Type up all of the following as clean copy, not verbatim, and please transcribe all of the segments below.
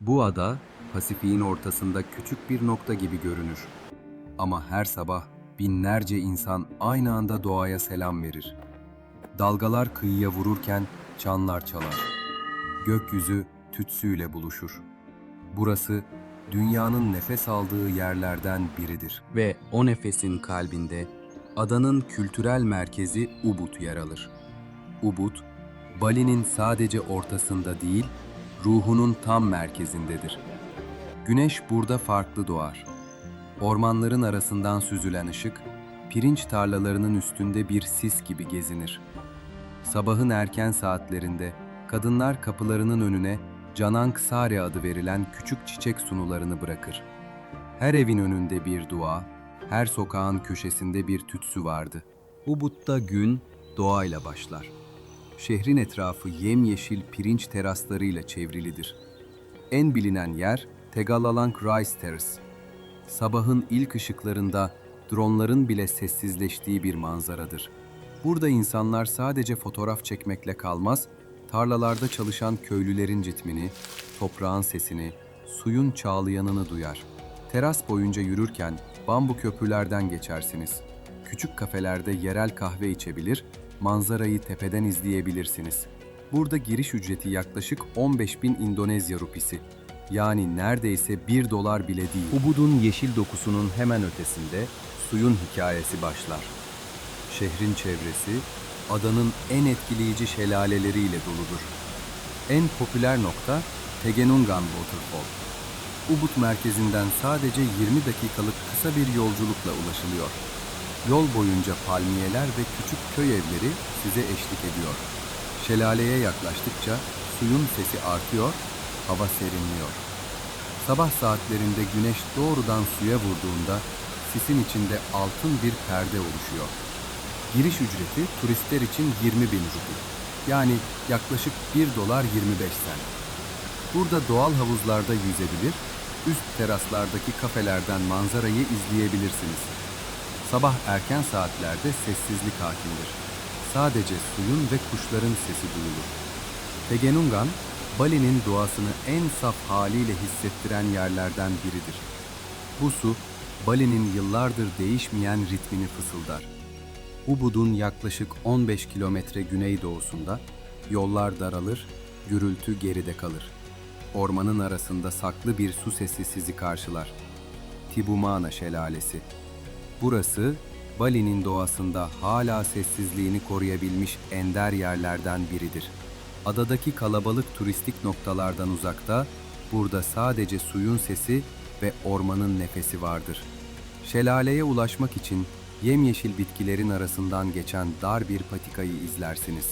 Bu ada, Pasifik'in ortasında küçük bir nokta gibi görünür. Ama her sabah binlerce insan aynı anda doğaya selam verir. Dalgalar kıyıya vururken çanlar çalar. Gökyüzü tütsüyle buluşur. Burası dünyanın nefes aldığı yerlerden biridir. Ve o nefesin kalbinde adanın kültürel merkezi Ubud yer alır. Ubud, Bali'nin sadece ortasında değil, ruhunun tam merkezindedir. Güneş burada farklı doğar. Ormanların arasından süzülen ışık, pirinç tarlalarının üstünde bir sis gibi gezinir. Sabahın erken saatlerinde kadınlar kapılarının önüne Canang Sare adı verilen küçük çiçek sunularını bırakır. Her evin önünde bir dua, her sokağın köşesinde bir tütsü vardı. Ubud'da gün doğayla başlar. Şehrin etrafı yemyeşil pirinç teraslarıyla çevrilidir. En bilinen yer Tegalalang Rice Terrace. Sabahın ilk ışıklarında dronların bile sessizleştiği bir manzaradır. Burada insanlar sadece fotoğraf çekmekle kalmaz, tarlalarda çalışan köylülerin ritmini, toprağın sesini, suyun çağlayanını duyar. Teras boyunca yürürken bambu köprülerden geçersiniz. Küçük kafelerde yerel kahve içebilir, manzarayı tepeden izleyebilirsiniz. Burada giriş ücreti yaklaşık 15.000 Endonezya rupisi. Yani neredeyse 1 dolar bile değil. Ubud'un yeşil dokusunun hemen ötesinde suyun hikayesi başlar. Şehrin çevresi, adanın en etkileyici şelaleleriyle doludur. En popüler nokta Tegenungan Waterfall. Ubud merkezinden sadece 20 dakikalık kısa bir yolculukla ulaşılıyor. Yol boyunca palmiyeler ve küçük köy evleri size eşlik ediyor. Şelaleye yaklaştıkça suyun sesi artıyor, hava serinliyor. Sabah saatlerinde güneş doğrudan suya vurduğunda sisin içinde altın bir perde oluşuyor. Giriş ücreti turistler için 20.000 rupi. Yani yaklaşık 1 dolar 25 sent. Burada doğal havuzlarda yüzebilir, üst teraslardaki kafelerden manzarayı izleyebilirsiniz. Sabah erken saatlerde sessizlik hakimdir. Sadece suyun ve kuşların sesi duyulur. Tegenungan, Bali'nin doğasını en saf haliyle hissettiren yerlerden biridir. Bu su, Bali'nin yıllardır değişmeyen ritmini fısıldar. Ubud'un yaklaşık 15 kilometre güneydoğusunda yollar daralır, gürültü geride kalır. Ormanın arasında saklı bir su sesi sizi karşılar. Tibumana Şelalesi. Burası, Bali'nin doğasında hala sessizliğini koruyabilmiş ender yerlerden biridir. Adadaki kalabalık turistik noktalardan uzakta, burada sadece suyun sesi ve ormanın nefesi vardır. Şelaleye ulaşmak için yemyeşil bitkilerin arasından geçen dar bir patikayı izlersiniz.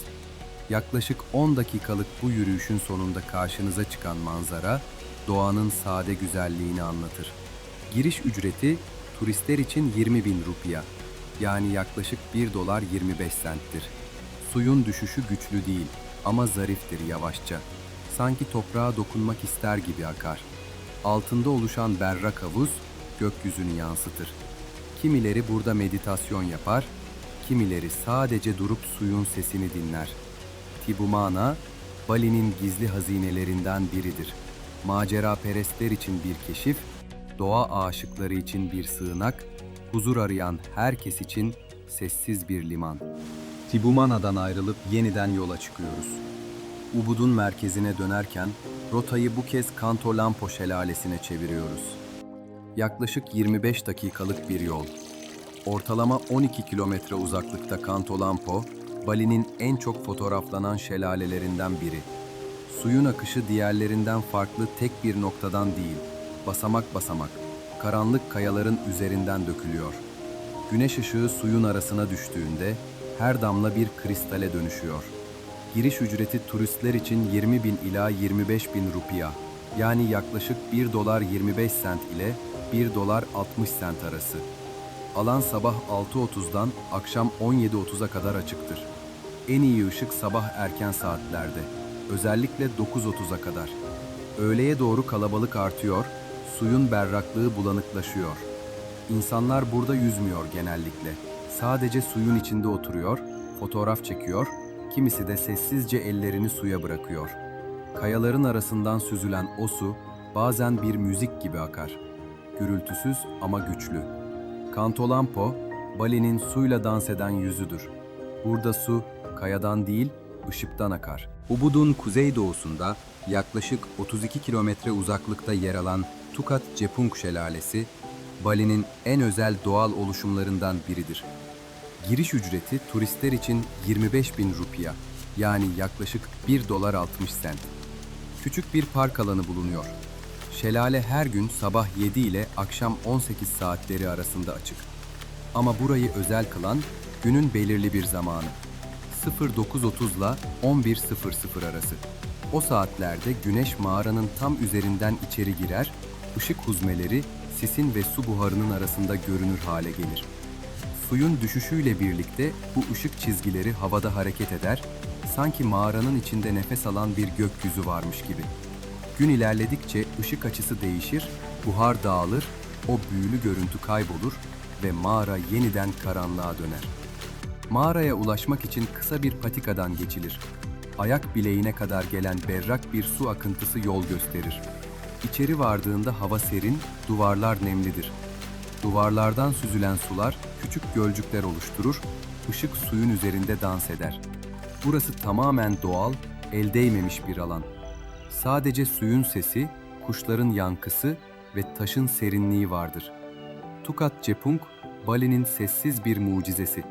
Yaklaşık 10 dakikalık bu yürüyüşün sonunda karşınıza çıkan manzara, doğanın sade güzelliğini anlatır. Giriş ücreti turistler için 20.000 rupiya, yani yaklaşık 1 dolar 25 senttir. Suyun düşüşü güçlü değil ama zariftir yavaşça. Sanki toprağa dokunmak ister gibi akar. Altında oluşan berrak havuz gökyüzünü yansıtır. Kimileri burada meditasyon yapar, kimileri sadece durup suyun sesini dinler. Tibumana, Bali'nin gizli hazinelerinden biridir. Maceraperestler için bir keşif, doğa aşıkları için bir sığınak, huzur arayan herkes için sessiz bir liman. Tibumana'dan ayrılıp yeniden yola çıkıyoruz. Ubud'un merkezine dönerken rotayı bu kez Kantolampo Şelalesi'ne çeviriyoruz. Yaklaşık 25 dakikalık bir yol. Ortalama 12 kilometre uzaklıkta Kantolampo, Bali'nin en çok fotoğraflanan şelalelerinden biri. Suyun akışı diğerlerinden farklı tek bir noktadan değil, basamak basamak, karanlık kayaların üzerinden dökülüyor. Güneş ışığı suyun arasına düştüğünde her damla bir kristale dönüşüyor. Giriş ücreti turistler için 20.000 ila 25.000 rupiya, yani yaklaşık 1 dolar 25 sent ile 1 dolar 60 sent arası. Alan sabah 6.30'dan akşam 17.30'a kadar açıktır. En iyi ışık sabah erken saatlerde, özellikle 9.30'a kadar. Öğleye doğru kalabalık artıyor, suyun berraklığı bulanıklaşıyor. İnsanlar burada yüzmüyor genellikle. Sadece suyun içinde oturuyor, fotoğraf çekiyor, kimisi de sessizce ellerini suya bırakıyor. Kayaların arasından süzülen o su, bazen bir müzik gibi akar. Gürültüsüz ama güçlü. Cantolampo, Bali'nin suyla dans eden yüzüdür. Burada su, kayadan değil, ışıktan akar. Ubud'un kuzeydoğusunda, yaklaşık 32 kilometre uzaklıkta yer alan Tukat Cepung Şelalesi, Bali'nin en özel doğal oluşumlarından biridir. Giriş ücreti turistler için 25.000 rupiya, yani yaklaşık 1 dolar 60 sent. Küçük bir park alanı bulunuyor. Şelale her gün sabah 7 ile akşam 18 saatleri arasında açık. Ama burayı özel kılan günün belirli bir zamanı. 09.30 ile 11.00 arası. O saatlerde güneş mağaranın tam üzerinden içeri girer, ışık huzmeleri sisin ve su buharının arasında görünür hale gelir. Suyun düşüşüyle birlikte bu ışık çizgileri havada hareket eder, sanki mağaranın içinde nefes alan bir gökyüzü varmış gibi. Gün ilerledikçe ışık açısı değişir, buhar dağılır, o büyülü görüntü kaybolur ve mağara yeniden karanlığa döner. Mağaraya ulaşmak için kısa bir patikadan geçilir. Ayak bileğine kadar gelen berrak bir su akıntısı yol gösterir. İçeri vardığında hava serin, duvarlar nemlidir. Duvarlardan süzülen sular küçük gölcükler oluşturur, ışık suyun üzerinde dans eder. Burası tamamen doğal, el değmemiş bir alan. Sadece suyun sesi, kuşların yankısı ve taşın serinliği vardır. Tukat Cepung, Bali'nin sessiz bir mucizesi.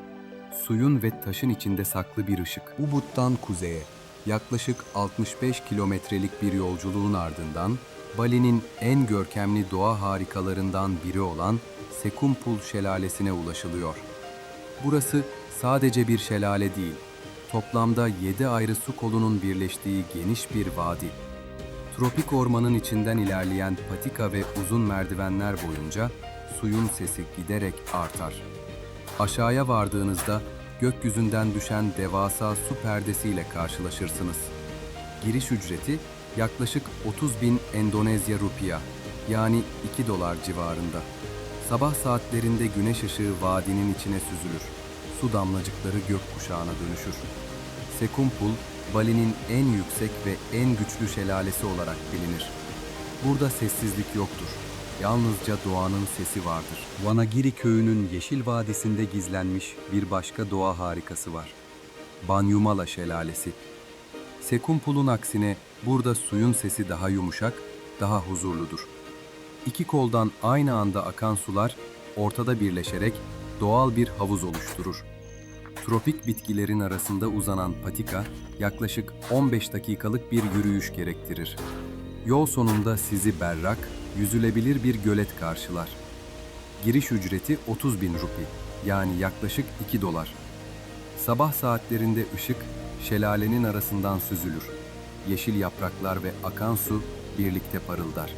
Suyun ve taşın içinde saklı bir ışık. Ubud'dan kuzeye, yaklaşık 65 kilometrelik bir yolculuğun ardından, Bali'nin en görkemli doğa harikalarından biri olan Sekumpul Şelalesi'ne ulaşılıyor. Burası sadece bir şelale değil, toplamda 7 ayrı su kolunun birleştiği geniş bir vadi. Tropik ormanın içinden ilerleyen patika ve uzun merdivenler boyunca suyun sesi giderek artar. Aşağıya vardığınızda gökyüzünden düşen devasa su perdesiyle karşılaşırsınız. Giriş ücreti yaklaşık 30.000 Endonezya rupiya, yani 2 dolar civarında. Sabah saatlerinde güneş ışığı vadinin içine süzülür. Su damlacıkları gökkuşağına dönüşür. Sekumpul, Bali'nin en yüksek ve en güçlü şelalesi olarak bilinir. Burada sessizlik yoktur. Yalnızca doğanın sesi vardır. Vanagiri köyünün yeşil vadisinde gizlenmiş bir başka doğa harikası var. Banyumala Şelalesi. Sekumpul'un aksine burada suyun sesi daha yumuşak, daha huzurludur. İki koldan aynı anda akan sular ortada birleşerek doğal bir havuz oluşturur. Tropik bitkilerin arasında uzanan patika yaklaşık 15 dakikalık bir yürüyüş gerektirir. Yol sonunda sizi berrak, yüzülebilir bir gölet karşılar. Giriş ücreti 30.000 rupi, yani yaklaşık 2 dolar. Sabah saatlerinde ışık şelalenin arasından süzülür. Yeşil yapraklar ve akan su birlikte parıldar.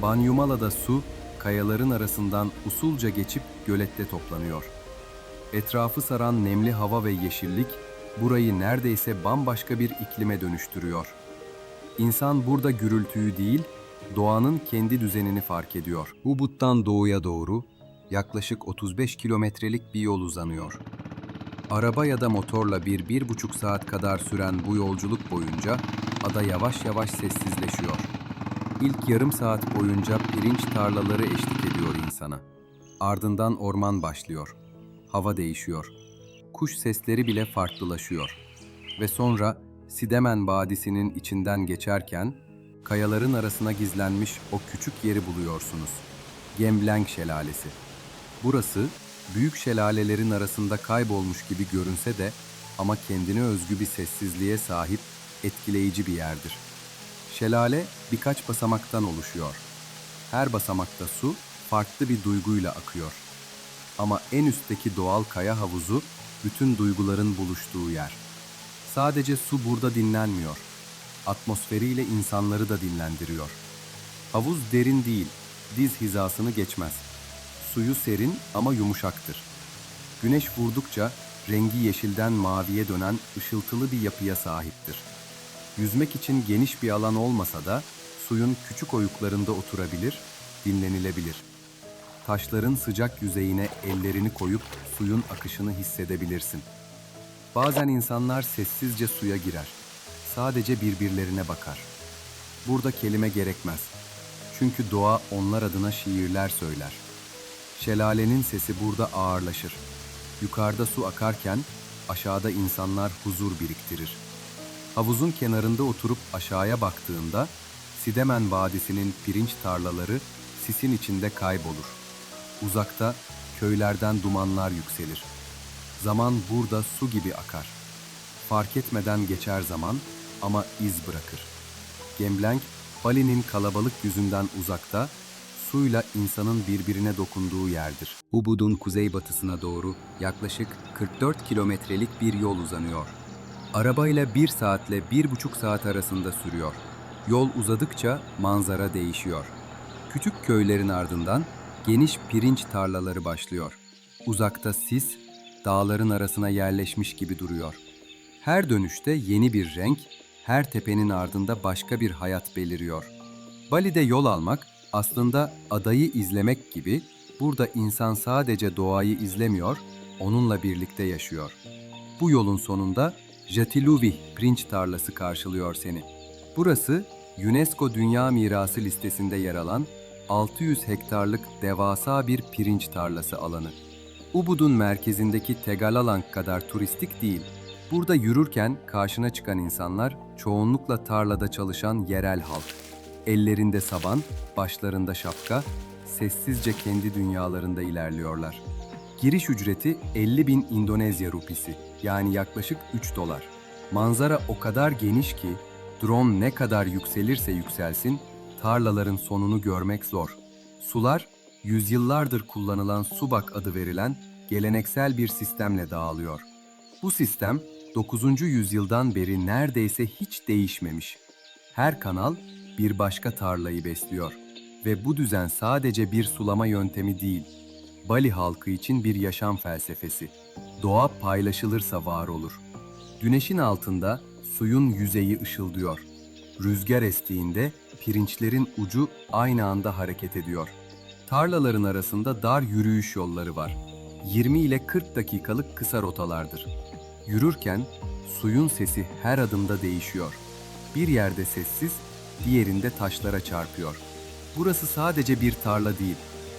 Banyumala'da su, kayaların arasından usulca geçip gölette toplanıyor. Etrafı saran nemli hava ve yeşillik, burayı neredeyse bambaşka bir iklime dönüştürüyor. İnsan burada gürültüyü değil, doğanın kendi düzenini fark ediyor. Ubud'dan doğuya doğru yaklaşık 35 kilometrelik bir yol uzanıyor. Araba ya da motorla 1-1,5 saat kadar süren bu yolculuk boyunca ada yavaş yavaş sessizleşiyor. İlk yarım saat boyunca pirinç tarlaları eşlik ediyor insana. Ardından orman başlıyor. Hava değişiyor. Kuş sesleri bile farklılaşıyor. Ve sonra Sidemen Vadisi'nin içinden geçerken kayaların arasına gizlenmiş o küçük yeri buluyorsunuz. Gembleng Şelalesi. Burası büyük şelalelerin arasında kaybolmuş gibi görünse de ama kendine özgü bir sessizliğe sahip etkileyici bir yerdir. Şelale birkaç basamaktan oluşuyor. Her basamakta su farklı bir duyguyla akıyor. Ama en üstteki doğal kaya havuzu bütün duyguların buluştuğu yer. Sadece su burada dinlenmiyor. Atmosferiyle insanları da dinlendiriyor. Havuz derin değil, diz hizasını geçmez. Suyu serin ama yumuşaktır. Güneş vurdukça rengi yeşilden maviye dönen ışıltılı bir yapıya sahiptir. Yüzmek için geniş bir alan olmasa da suyun küçük oyuklarında oturabilir, dinlenilebilir. Taşların sıcak yüzeyine ellerini koyup suyun akışını hissedebilirsin. Bazen insanlar sessizce suya girer. Sadece birbirlerine bakar. Burada kelime gerekmez. Çünkü doğa onlar adına şiirler söyler. Şelalenin sesi burada ağırlaşır. Yukarıda su akarken aşağıda insanlar huzur biriktirir. Havuzun kenarında oturup aşağıya baktığında Sidemen Vadisi'nin pirinç tarlaları sisin içinde kaybolur. Uzakta köylerden dumanlar yükselir. Zaman burada su gibi akar. Fark etmeden geçer zaman ama iz bırakır. Gembleng, Bali'nin kalabalık yüzünden uzakta, suyla insanın birbirine dokunduğu yerdir. Ubud'un kuzeybatısına doğru yaklaşık 44 kilometrelik bir yol uzanıyor. Arabayla 1 saatle 1,5 saat arasında sürüyor. Yol uzadıkça manzara değişiyor. Küçük köylerin ardından geniş pirinç tarlaları başlıyor. Uzakta sis, dağların arasına yerleşmiş gibi duruyor. Her dönüşte yeni bir renk, her tepenin ardında başka bir hayat beliriyor. Bali'de yol almak aslında adayı izlemek gibi, burada insan sadece doğayı izlemiyor, onunla birlikte yaşıyor. Bu yolun sonunda Jatiluwih pirinç tarlası karşılıyor seni. Burası UNESCO Dünya Mirası listesinde yer alan 600 hektarlık devasa bir pirinç tarlası alanı. Ubud'un merkezindeki Tegalalang kadar turistik değil. Burada yürürken karşına çıkan insanlar çoğunlukla tarlada çalışan yerel halk. Ellerinde saban, başlarında şapka, sessizce kendi dünyalarında ilerliyorlar. Giriş ücreti 50.000 İndonezya rupisi, yani yaklaşık 3 dolar. Manzara o kadar geniş ki, drone ne kadar yükselirse yükselsin, tarlaların sonunu görmek zor. Sular, yüzyıllardır kullanılan subak adı verilen geleneksel bir sistemle dağılıyor. Bu sistem, 9. yüzyıldan beri neredeyse hiç değişmemiş. Her kanal bir başka tarlayı besliyor ve bu düzen sadece bir sulama yöntemi değil, Bali halkı için bir yaşam felsefesi. Doğa paylaşılırsa var olur. Güneşin altında suyun yüzeyi ışıldıyor. Rüzgar estiğinde pirinçlerin ucu aynı anda hareket ediyor. Tarlaların arasında dar yürüyüş yolları var. 20 ile 40 dakikalık kısa rotalardır. Yürürken suyun sesi her adımda değişiyor. Bir yerde sessiz, diğerinde taşlara çarpıyor. Burası sadece bir tarla değil,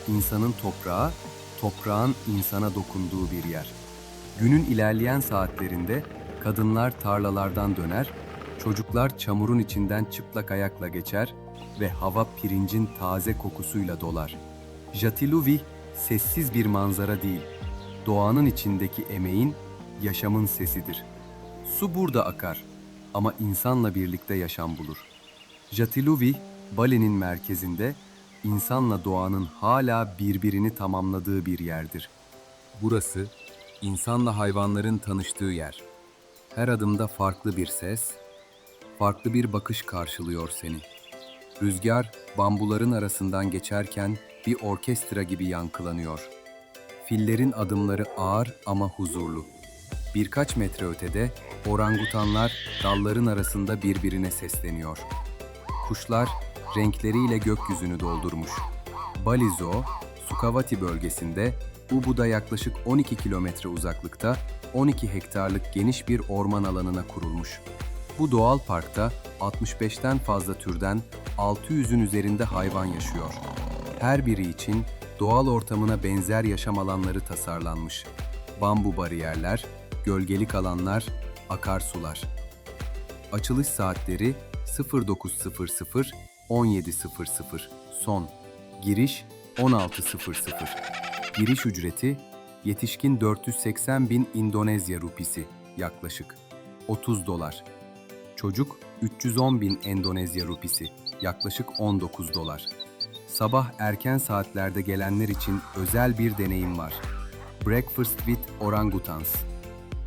insanın toprağa, toprağın insana dokunduğu bir yer. Günün ilerleyen saatlerinde kadınlar tarlalardan döner, çocuklar çamurun içinden çıplak ayakla geçer ve hava pirincin taze kokusuyla dolar. Jatiluwih sessiz bir manzara değil, doğanın içindeki emeğin, yaşamın sesidir. Su burada akar ama insanla birlikte yaşam bulur. Jatiluwih, Bali'nin merkezinde, insanla doğanın hala birbirini tamamladığı bir yerdir. Burası, insanla hayvanların tanıştığı yer. Her adımda farklı bir ses, farklı bir bakış karşılıyor seni. Rüzgar, bambuların arasından geçerken bir orkestra gibi yankılanıyor. Fillerin adımları ağır ama huzurlu. Birkaç metre ötede orangutanlar dalların arasında birbirine sesleniyor. Kuşlar renkleriyle gökyüzünü doldurmuş. Bali Zoo, Sukavati bölgesinde, Ubud'a yaklaşık 12 kilometre uzaklıkta 12 hektarlık geniş bir orman alanına kurulmuş. Bu doğal parkta 65'ten fazla türden 600'ün üzerinde hayvan yaşıyor. Her biri için doğal ortamına benzer yaşam alanları tasarlanmış. Bambu bariyerler, gölgelik alanlar, akarsular. Açılış saatleri 09.00 17.00. Son. Giriş 16.00. Giriş ücreti yetişkin 480.000 İndonezya rupisi yaklaşık 30 dolar. Çocuk 310.000 Endonezya rupisi yaklaşık 19 dolar. Sabah erken saatlerde gelenler için özel bir deneyim var. Breakfast with Orangutans.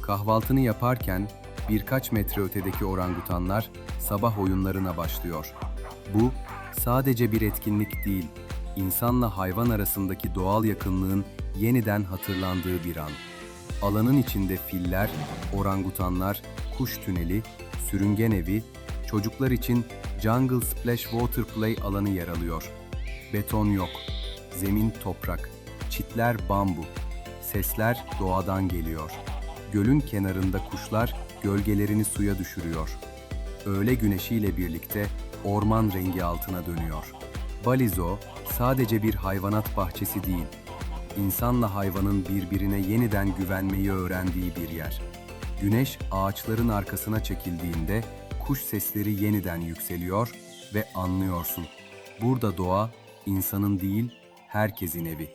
Kahvaltını yaparken birkaç metre ötedeki orangutanlar sabah oyunlarına başlıyor. Bu sadece bir etkinlik değil, insanla hayvan arasındaki doğal yakınlığın yeniden hatırlandığı bir an. Alanın içinde filler, orangutanlar, kuş tüneli, sürüngen evi, çocuklar için Jungle Splash Water Play alanı yer alıyor. Beton yok, zemin toprak, çitler bambu, sesler doğadan geliyor. Gölün kenarında kuşlar gölgelerini suya düşürüyor. Öğle güneşiyle birlikte orman rengi altına dönüyor. Bali Zoo sadece bir hayvanat bahçesi değil, insanla hayvanın birbirine yeniden güvenmeyi öğrendiği bir yer. Güneş ağaçların arkasına çekildiğinde kuş sesleri yeniden yükseliyor ve anlıyorsun. Burada doğa insanın değil, herkesin evi.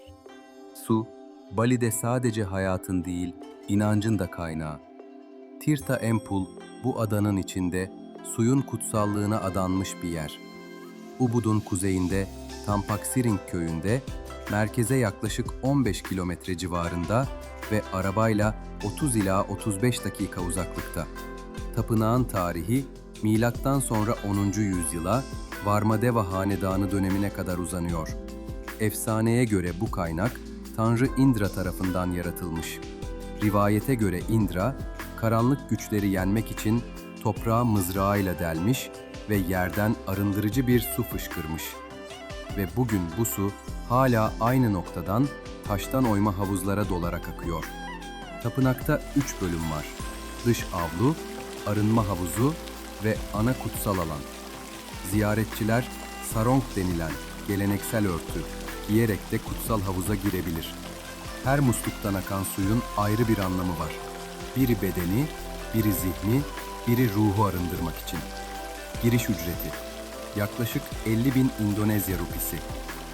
Su, Bali'de sadece hayatın değil, inancın da kaynağı. Tirta Empul, bu adanın içinde suyun kutsallığına adanmış bir yer. Ubud'un kuzeyinde, Tampaksiring köyünde, merkeze yaklaşık 15 kilometre civarında ve arabayla 30 ila 35 dakika uzaklıkta. Tapınağın tarihi, milattan sonra 10. yüzyıla Varmadeva Hanedanı dönemine kadar uzanıyor. Efsaneye göre bu kaynak, Tanrı Indra tarafından yaratılmış. Rivayete göre Indra, karanlık güçleri yenmek için toprağı mızrağıyla delmiş ve yerden arındırıcı bir su fışkırmış. Ve bugün bu su hala aynı noktadan taştan oyma havuzlara dolarak akıyor. Tapınakta 3 bölüm var. Dış avlu, arınma havuzu ve ana kutsal alan. Ziyaretçiler sarong denilen geleneksel örtü giyerek de kutsal havuza girebilir. Her musluktan akan suyun ayrı bir anlamı var. Biri bedeni, biri zihni, biri ruhu arındırmak için. Giriş ücreti yaklaşık 50.000 İndonezya rupisi,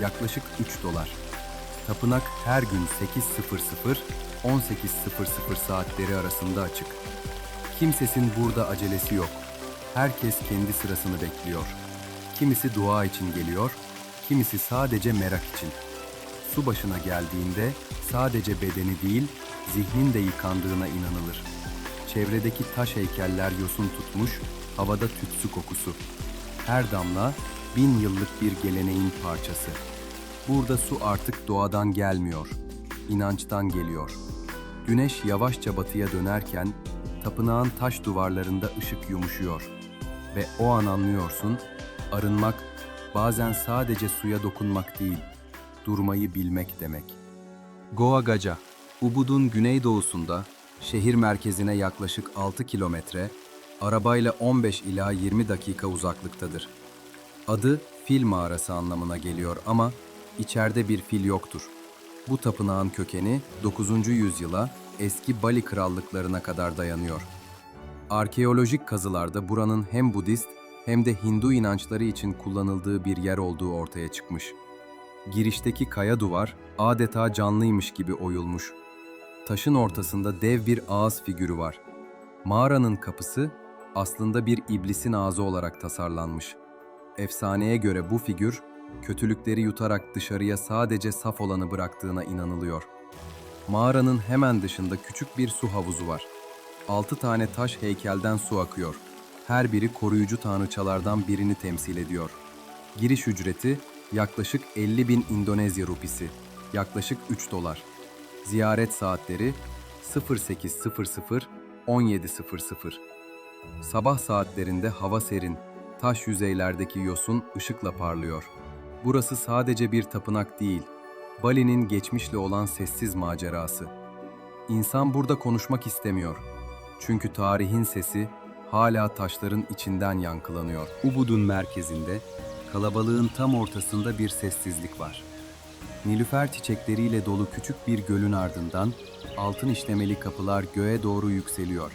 yaklaşık $3. Tapınak her gün 8:00-18:00 saatleri arasında açık. Kimsesin burada acelesi yok. Herkes kendi sırasını bekliyor. Kimisi dua için geliyor, kimisi sadece merak için. Su başına geldiğinde sadece bedeni değil, zihnin de yıkandığına inanılır. Çevredeki taş heykeller yosun tutmuş, havada tütsü kokusu. Her damla 1000 yıllık bir geleneğin parçası. Burada su artık doğadan gelmiyor, inançtan geliyor. Güneş yavaşça batıya dönerken, tapınağın taş duvarlarında ışık yumuşuyor. Ve o an anlıyorsun, arınmak bazen sadece suya dokunmak değil, durmayı bilmek demek. Goa Gaja, Ubud'un güneydoğusunda, şehir merkezine yaklaşık 6 kilometre, arabayla 15 ila 20 dakika uzaklıktadır. Adı fil mağarası anlamına geliyor ama içeride bir fil yoktur. Bu tapınağın kökeni 9. yüzyıla eski Bali krallıklarına kadar dayanıyor. Arkeolojik kazılarda buranın hem Budist hem de Hindu inançları için kullanıldığı bir yer olduğu ortaya çıkmış. Girişteki kaya duvar adeta canlıymış gibi oyulmuş. Taşın ortasında dev bir ağız figürü var. Mağaranın kapısı aslında bir iblisin ağzı olarak tasarlanmış. Efsaneye göre bu figür, kötülükleri yutarak dışarıya sadece saf olanı bıraktığına inanılıyor. Mağaranın hemen dışında küçük bir su havuzu var. 6 tane taş heykelden su akıyor. Her biri koruyucu tanrıçalardan birini temsil ediyor. Giriş ücreti yaklaşık 50.000 İndonezya rupisi, yaklaşık $3. Ziyaret saatleri 08:00-17:00. Sabah saatlerinde hava serin, taş yüzeylerdeki yosun ışıkla parlıyor. Burası sadece bir tapınak değil, Bali'nin geçmişle olan sessiz macerası. İnsan burada konuşmak istemiyor. Çünkü tarihin sesi hala taşların içinden yankılanıyor. Ubud'un merkezinde, kalabalığın tam ortasında bir sessizlik var. Nilüfer çiçekleriyle dolu küçük bir gölün ardından altın işlemeli kapılar göğe doğru yükseliyor.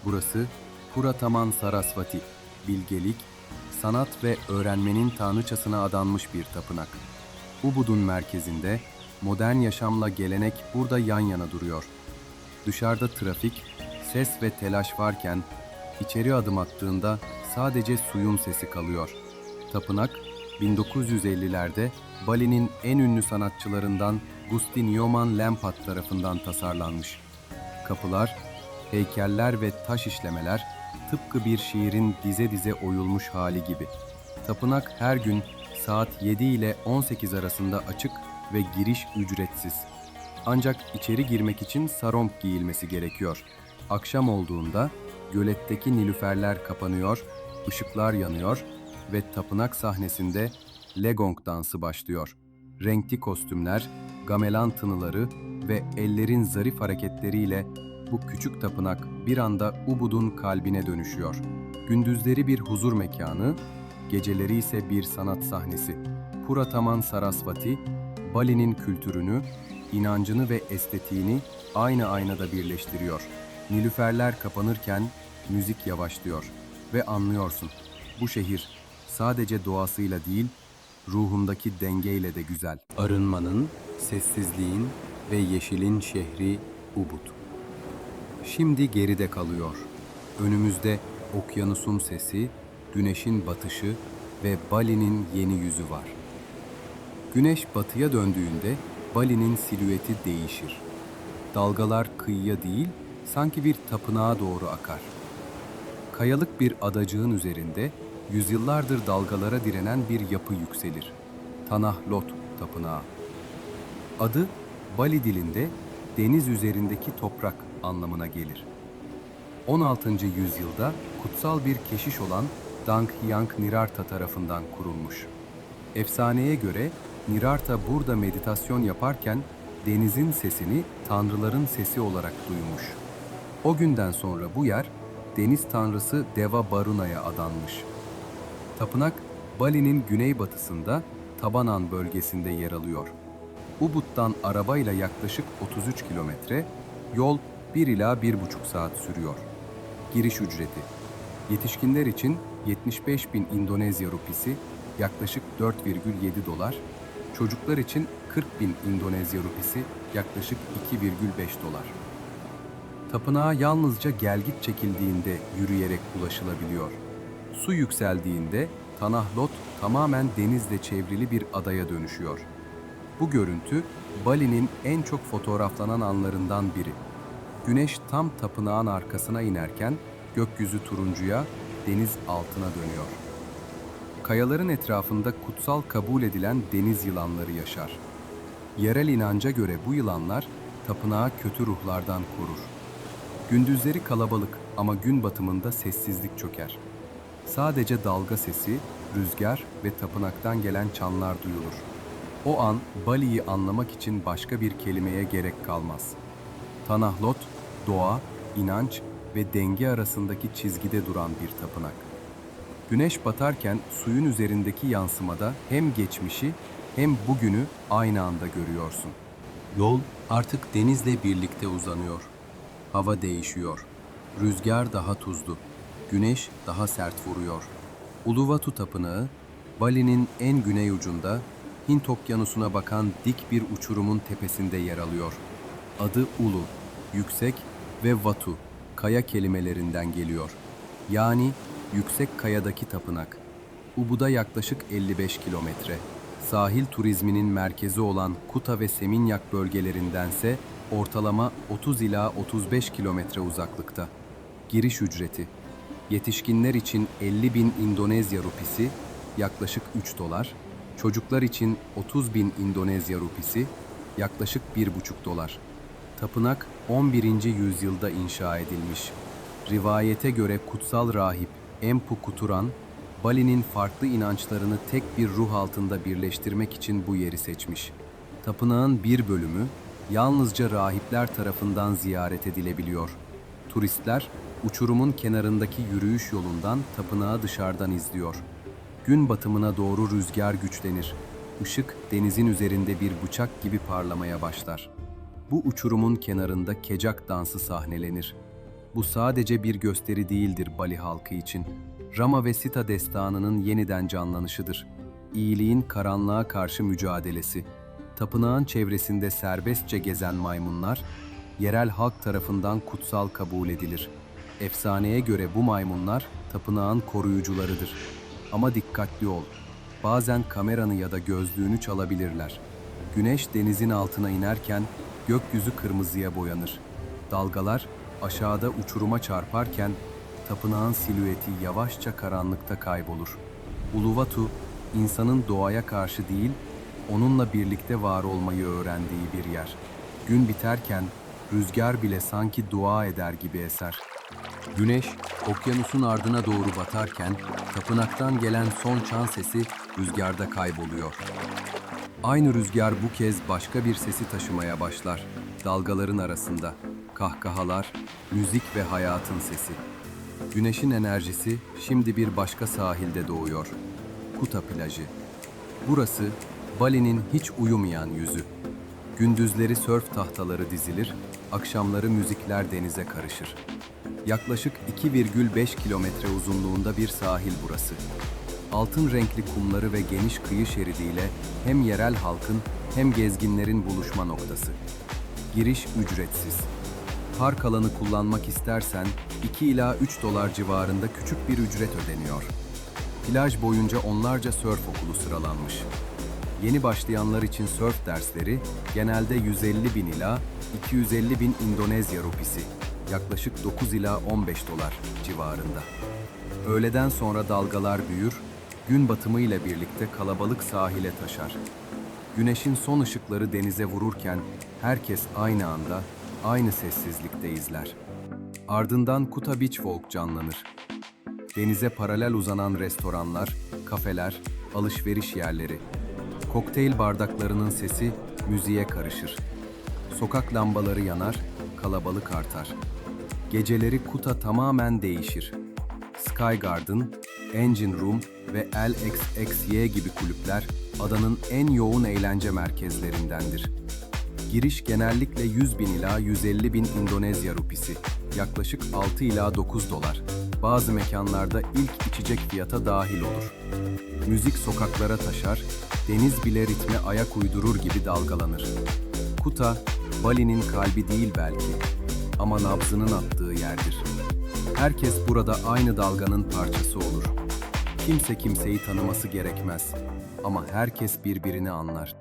Burası Purataman Sarasvati, bilgelik, sanat ve öğrenmenin tanrıçasına adanmış bir tapınak. Ubud'un merkezinde modern yaşamla gelenek burada yan yana duruyor. Dışarıda trafik, ses ve telaş varken içeri adım attığında sadece suyun sesi kalıyor. Tapınak 1950'lerde Bali'nin en ünlü sanatçılarından Gusti Nyoman Lempat tarafından tasarlanmış. Kapılar, heykeller ve taş işlemeler tıpkı bir şiirin dize dize oyulmuş hali gibi. Tapınak her gün saat 7 ile 18 arasında açık ve giriş ücretsiz. Ancak içeri girmek için sarong giyilmesi gerekiyor. Akşam olduğunda göletteki nilüferler kapanıyor, ışıklar yanıyor ve tapınak sahnesinde Legong dansı başlıyor. Renkli kostümler, gamelan tınıları ve ellerin zarif hareketleriyle bu küçük tapınak bir anda Ubud'un kalbine dönüşüyor. Gündüzleri bir huzur mekanı, geceleri ise bir sanat sahnesi. Purataman Sarasvati, Bali'nin kültürünü, inancını ve estetiğini aynı aynada birleştiriyor. Nilüferler kapanırken müzik yavaşlıyor ve anlıyorsun. Bu şehir sadece doğasıyla değil, ruhundaki dengeyle de güzel. Arınmanın, sessizliğin ve yeşilin şehri Ubud. Şimdi geride kalıyor. Önümüzde okyanusun sesi, güneşin batışı ve Bali'nin yeni yüzü var. Güneş batıya döndüğünde Bali'nin silüeti değişir. Dalgalar kıyıya değil, sanki bir tapınağa doğru akar. Kayalık bir adacığın üzerinde yüzyıllardır dalgalara direnen bir yapı yükselir. Tanah Lot Tapınağı. Adı Bali dilinde deniz üzerindeki toprak anlamına gelir. 16. yüzyılda kutsal bir keşiş olan Dang Hyang Nirartha tarafından kurulmuş. Efsaneye göre Nirartha burada meditasyon yaparken denizin sesini tanrıların sesi olarak duymuş. O günden sonra bu yer deniz tanrısı Deva Baruna'ya adanmış. Tapınak Bali'nin güneybatısında Tabanan bölgesinde yer alıyor. Ubud'dan arabayla yaklaşık 33 kilometre, yol 1 ila 1,5 saat sürüyor. Giriş ücreti. Yetişkinler için 75.000 İndonezya rupisi, yaklaşık 4,7 dolar, çocuklar için 40.000 İndonezya rupisi, yaklaşık 2,5 dolar. Tapınağa yalnızca gelgit çekildiğinde yürüyerek ulaşılabiliyor. Su yükseldiğinde Tanah Lot tamamen denizle çevrili bir adaya dönüşüyor. Bu görüntü Bali'nin en çok fotoğraflanan anlarından biri. Güneş tam tapınağın arkasına inerken gökyüzü turuncuya, deniz altına dönüyor. Kayaların etrafında kutsal kabul edilen deniz yılanları yaşar. Yerel inanca göre bu yılanlar tapınağı kötü ruhlardan korur. Gündüzleri kalabalık ama gün batımında sessizlik çöker. Sadece dalga sesi, rüzgar ve tapınaktan gelen çanlar duyulur. O an Bali'yi anlamak için başka bir kelimeye gerek kalmaz. Tanah Lot, doğa, inanç ve denge arasındaki çizgide duran bir tapınak. Güneş batarken suyun üzerindeki yansımada hem geçmişi hem bugünü aynı anda görüyorsun. Yol artık denizle birlikte uzanıyor. Hava değişiyor. Rüzgar daha tuzlu. Güneş daha sert vuruyor. Uluwatu Tapınağı, Bali'nin en güney ucunda Hint Okyanusu'na bakan dik bir uçurumun tepesinde yer alıyor. Adı Ulu, yüksek ve Watu, kaya kelimelerinden geliyor. Yani yüksek kayadaki tapınak. Ubud'a yaklaşık 55 kilometre. Sahil turizminin merkezi olan Kuta ve Seminyak bölgelerindense ortalama 30 ila 35 kilometre uzaklıkta. Giriş ücreti. Yetişkinler için 50.000 İndonezya rupisi, yaklaşık 3 dolar. Çocuklar için 30.000 İndonezya rupisi, yaklaşık 1,5 dolar. Tapınak 11. yüzyılda inşa edilmiş. Rivayete göre kutsal rahip Empu Kuturan, Bali'nin farklı inançlarını tek bir ruh altında birleştirmek için bu yeri seçmiş. Tapınağın bir bölümü yalnızca rahipler tarafından ziyaret edilebiliyor. Turistler uçurumun kenarındaki yürüyüş yolundan tapınağı dışarıdan izliyor. Gün batımına doğru rüzgar güçlenir. Işık denizin üzerinde bir bıçak gibi parlamaya başlar. Bu uçurumun kenarında kecak dansı sahnelenir. Bu sadece bir gösteri değildir Bali halkı için. Rama ve Sita destanının yeniden canlanışıdır. İyiliğin karanlığa karşı mücadelesi. Tapınağın çevresinde serbestçe gezen maymunlar, yerel halk tarafından kutsal kabul edilir. Efsaneye göre bu maymunlar tapınağın koruyucularıdır. Ama dikkatli ol. Bazen kameranı ya da gözlüğünü çalabilirler. Güneş denizin altına inerken gökyüzü kırmızıya boyanır. Dalgalar aşağıda uçuruma çarparken tapınağın silüeti yavaşça karanlıkta kaybolur. Uluwatu, insanın doğaya karşı değil, onunla birlikte var olmayı öğrendiği bir yer. Gün biterken rüzgar bile sanki dua eder gibi eser. Güneş, okyanusun ardına doğru batarken tapınaktan gelen son çan sesi rüzgarda kayboluyor. Aynı rüzgar bu kez başka bir sesi taşımaya başlar. Dalgaların arasında kahkahalar, müzik ve hayatın sesi. Güneşin enerjisi şimdi bir başka sahilde doğuyor. Kuta plajı. Burası Bali'nin hiç uyumayan yüzü. Gündüzleri sörf tahtaları dizilir, akşamları müzikler denize karışır. Yaklaşık 2,5 kilometre uzunluğunda bir sahil burası. Altın renkli kumları ve geniş kıyı şeridiyle hem yerel halkın hem gezginlerin buluşma noktası. Giriş ücretsiz. Park alanı kullanmak istersen 2 ila 3 dolar civarında küçük bir ücret ödeniyor. Plaj boyunca onlarca sörf okulu sıralanmış. Yeni başlayanlar için sörf dersleri genelde 150 bin ila 250 bin İndonezya rupisi, yaklaşık 9 ila 15 dolar civarında. Öğleden sonra dalgalar büyür, gün batımı ile birlikte kalabalık sahile taşar. Güneşin son ışıkları denize vururken herkes aynı anda, aynı sessizlikte izler. Ardından Kuta Beach Walk canlanır. Denize paralel uzanan restoranlar, kafeler, alışveriş yerleri. Kokteyl bardaklarının sesi müziğe karışır. Sokak lambaları yanar, kalabalık artar. Geceleri Kuta tamamen değişir. Sky Garden, Engine Room ve LXXY gibi kulüpler adanın en yoğun eğlence merkezlerindendir. Giriş genellikle 100 bin ila 150 bin İndonezya rupisi, yaklaşık 6 ila 9 dolar. Bazı mekanlarda ilk içecek fiyata dahil olur. Müzik sokaklara taşar, deniz bile ritme ayak uydurur gibi dalgalanır. Kuta, Bali'nin kalbi değil belki ama nabzının attığı yerdir. Herkes burada aynı dalganın parçası olur. Kimse kimseyi tanıması gerekmez ama herkes birbirini anlar.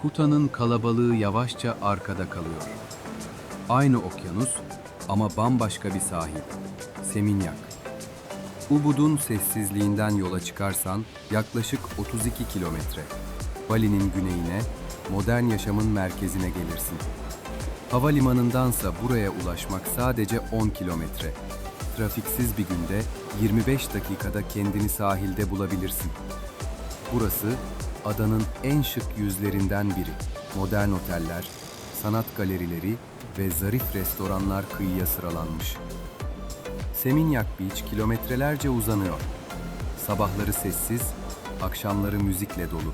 Kuta'nın kalabalığı yavaşça arkada kalıyor. Aynı okyanus ama bambaşka bir sahil. Seminyak. Ubud'un sessizliğinden yola çıkarsan yaklaşık 32 kilometre. Bali'nin güneyine, modern yaşamın merkezine gelirsin. Havalimanındansa buraya ulaşmak sadece 10 kilometre. Trafiksiz bir günde 25 dakikada kendini sahilde bulabilirsin. Burası adanın en şık yüzlerinden biri. Modern oteller, sanat galerileri ve zarif restoranlar kıyıya sıralanmış. Seminyak Beach kilometrelerce uzanıyor. Sabahları sessiz, akşamları müzikle dolu.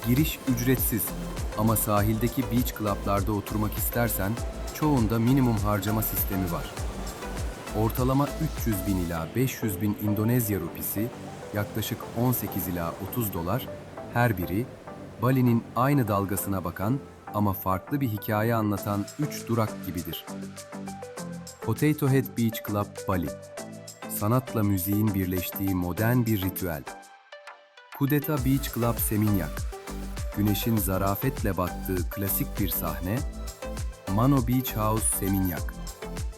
Giriş ücretsiz ama sahildeki beach club'larda oturmak istersen çoğunda minimum harcama sistemi var. Ortalama 300 bin ila 500 bin İndonezya rupisi, yaklaşık 18 ila 30 dolar, her biri Bali'nin aynı dalgasına bakan ama farklı bir hikaye anlatan 3 durak gibidir. Potato Head Beach Club Bali, sanatla müziğin birleştiği modern bir ritüel. Kudeta Beach Club Seminyak, güneşin zarafetle battığı klasik bir sahne. Mano Beach House Seminyak,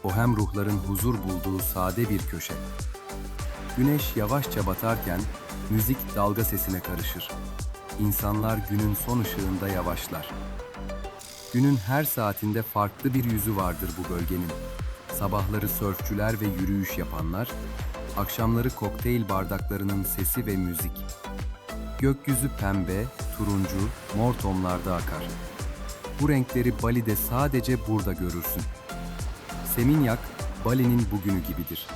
bohem ruhların huzur bulduğu sade bir köşe. Güneş yavaşça batarken müzik dalga sesine karışır. İnsanlar günün son ışığında yavaşlar. Günün her saatinde farklı bir yüzü vardır bu bölgenin. Sabahları sörfçüler ve yürüyüş yapanlar, akşamları kokteyl bardaklarının sesi ve müzik. Gökyüzü pembe, turuncu, mor tonlarda akar. Bu renkleri Bali'de sadece burada görürsün. Seminyak, Bali'nin bugünü gibidir.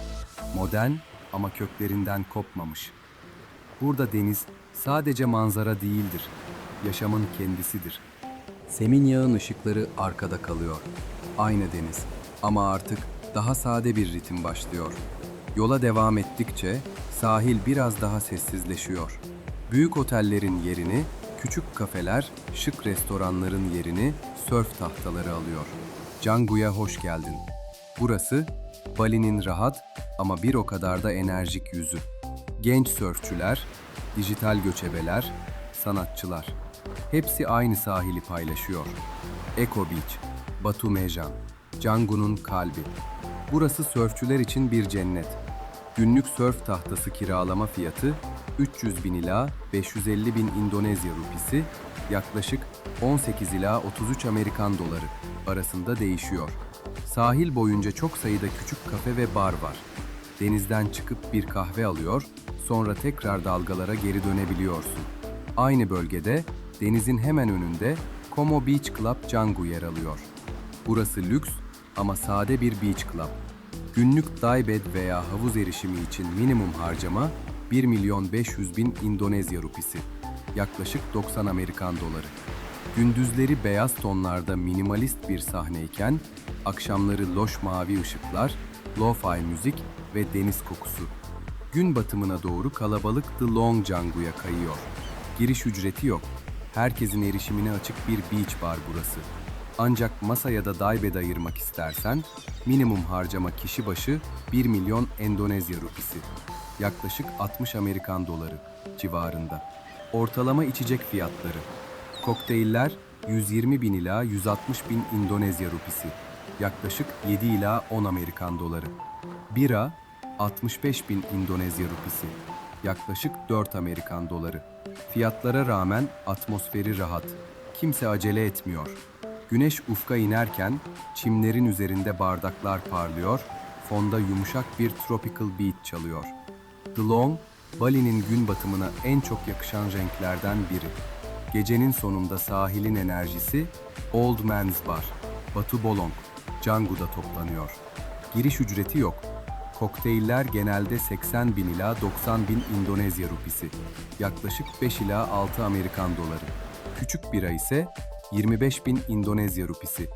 Modern ama köklerinden kopmamış. Burada deniz sadece manzara değildir, yaşamın kendisidir. Seminyak'ın ışıkları arkada kalıyor. Aynı deniz ama artık daha sade bir ritim başlıyor. Yola devam ettikçe sahil biraz daha sessizleşiyor. Büyük otellerin yerini, küçük kafeler, şık restoranların yerini sörf tahtaları alıyor. Canggu'ya hoş geldin. Burası Bali'nin rahat ama bir o kadar da enerjik yüzü. Genç sörfçüler, dijital göçebeler, sanatçılar. Hepsi aynı sahili paylaşıyor. Eco Beach, Batu Mejan, Canggu'nun kalbi. Burası sörfçüler için bir cennet. Günlük sörf tahtası kiralama fiyatı 300 bin ila 550 bin İndonezya rupisi, yaklaşık 18 ila 33 Amerikan doları arasında değişiyor. Sahil boyunca çok sayıda küçük kafe ve bar var. Denizden çıkıp bir kahve alıyor, sonra tekrar dalgalara geri dönebiliyorsun. Aynı bölgede, denizin hemen önünde Como Beach Club Canggu yer alıyor. Burası lüks ama sade bir beach club. Günlük dive bed veya havuz erişimi için minimum harcama 1.500.000 İndonezya rupisi. yaklaşık 90 Amerikan doları. Gündüzleri beyaz tonlarda minimalist bir sahneyken, akşamları loş mavi ışıklar, lo-fi müzik ve deniz kokusu. Gün batımına doğru kalabalık The Long Django'ya kayıyor. Giriş ücreti yok. Herkesin erişimine açık bir beach bar burası. Ancak masa ya da dive'e ayırmak istersen, minimum harcama kişi başı 1 milyon Endonezya rupisi. Yaklaşık 60 Amerikan doları civarında. Ortalama içecek fiyatları. Kokteyller 120 bin ila 160 bin Endonezya rupisi. Yaklaşık 7 ila 10 Amerikan doları. Bira 65 bin Endonezya rupisi. Yaklaşık 4 Amerikan doları. Fiyatlara rağmen atmosferi rahat. Kimse acele etmiyor. Güneş ufka inerken çimlerin üzerinde bardaklar parlıyor, fonda yumuşak bir tropical beat çalıyor. The Long, Bali'nin gün batımına en çok yakışan renklerden biri. Gecenin sonunda sahilin enerjisi Old Man's Bar, Batu Bolong, Canggu'da toplanıyor. Giriş ücreti yok. Kokteyller genelde 80 bin ila 90 bin Endonezya rupisi, yaklaşık 5 ila 6 Amerikan doları. Küçük bira ise 25 bin Endonezya rupisi,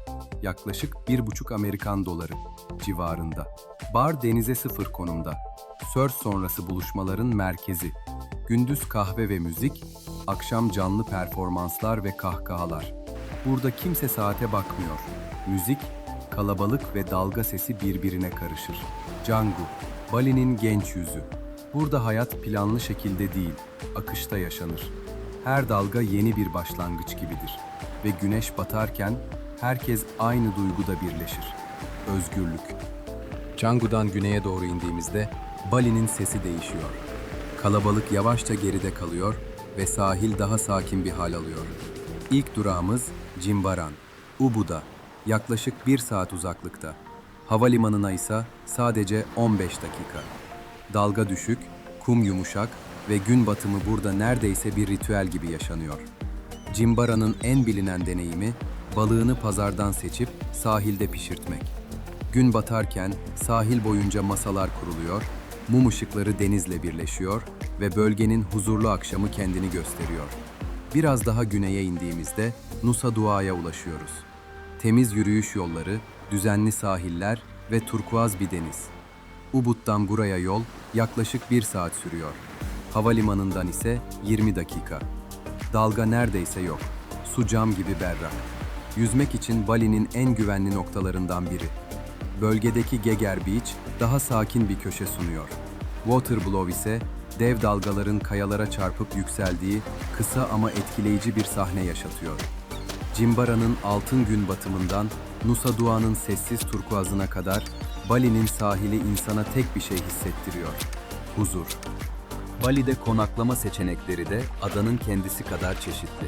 yaklaşık 1,5 Amerikan doları civarında. Bar denize sıfır konumda. Sörf sonrası buluşmaların merkezi. Gündüz kahve ve müzik, akşam canlı performanslar ve kahkahalar. Burada kimse saate bakmıyor. Müzik, kalabalık ve dalga sesi birbirine karışır. Canggu, Bali'nin genç yüzü. Burada hayat planlı şekilde değil, akışta yaşanır. Her dalga yeni bir başlangıç gibidir. Ve güneş batarken herkes aynı duyguda birleşir. Özgürlük. Canggu'dan güneye doğru indiğimizde Bali'nin sesi değişiyor. Kalabalık yavaşça geride kalıyor ve sahil daha sakin bir hal alıyor. İlk durağımız Jimbaran, Ubud'da, yaklaşık 1 saat uzaklıkta. Havalimanına ise sadece 15 dakika. Dalga düşük, kum yumuşak ve gün batımı burada neredeyse bir ritüel gibi yaşanıyor. Jimbaran'ın en bilinen deneyimi, balığını pazardan seçip sahilde pişirtmek. Gün batarken sahil boyunca masalar kuruluyor, mum ışıkları denizle birleşiyor ve bölgenin huzurlu akşamı kendini gösteriyor. Biraz daha güneye indiğimizde Nusa Dua'ya ulaşıyoruz. Temiz yürüyüş yolları, düzenli sahiller ve turkuaz bir deniz. Ubud'dan buraya yol yaklaşık 1 saat sürüyor. Havalimanından ise 20 dakika. Dalga neredeyse yok. Su cam gibi berrak. Yüzmek için Bali'nin en güvenli noktalarından biri. Bölgedeki Geger Beach daha sakin bir köşe sunuyor. Waterblow ise dev dalgaların kayalara çarpıp yükseldiği kısa ama etkileyici bir sahne yaşatıyor. Jimbaran'ın altın gün batımından Nusa Dua'nın sessiz turkuazına kadar Bali'nin sahili insana tek bir şey hissettiriyor: huzur. Bali'de konaklama seçenekleri de adanın kendisi kadar çeşitli.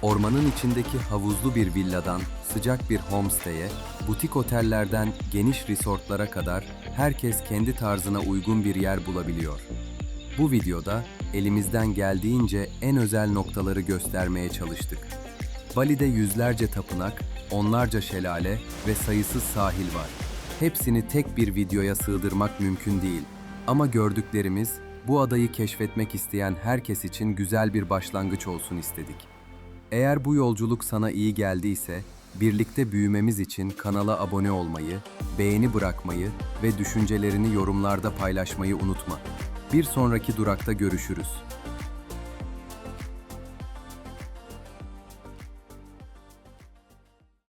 Ormanın içindeki havuzlu bir villadan sıcak bir homestay'e, butik otellerden geniş resortlara kadar herkes kendi tarzına uygun bir yer bulabiliyor. Bu videoda elimizden geldiğince en özel noktaları göstermeye çalıştık. Bali'de yüzlerce tapınak, onlarca şelale ve sayısız sahil var. Hepsini tek bir videoya sığdırmak mümkün değil. Ama gördüklerimiz, bu adayı keşfetmek isteyen herkes için güzel bir başlangıç olsun istedik. Eğer bu yolculuk sana iyi geldiyse, birlikte büyümemiz için kanala abone olmayı, beğeni bırakmayı ve düşüncelerini yorumlarda paylaşmayı unutma. Bir sonraki durakta görüşürüz.